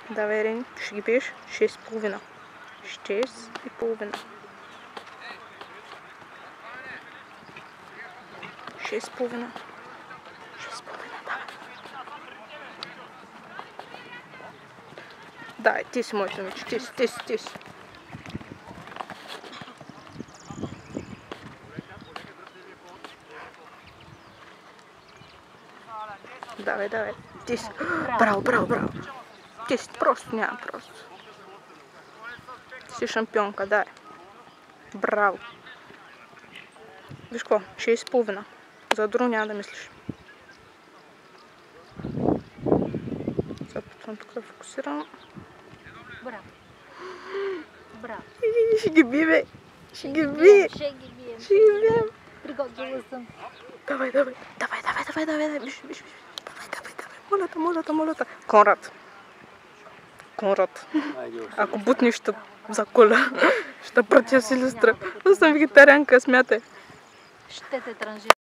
Давай, Рени, ще ги пиеш? 6,5. 6,5. 6,5. 6,5, давай. Дай, ти си моето момиче, ти си. Давай, ти си. Браво. Ти си, няма просто. Си шампионка, дай. Браво. Виж какво, 6,5. За друго няма да мислиш. Сега потом тук да фокусирам. Браво. Ще ги би, бе. Ще ги бием. Приготвила съм. Давай. Биш. Давай. Молята. Конрад. Ако бутнеш, ще заколя. Ще пратя Силистра. Аз съм вегетарианка, смятай. Ще те транжира.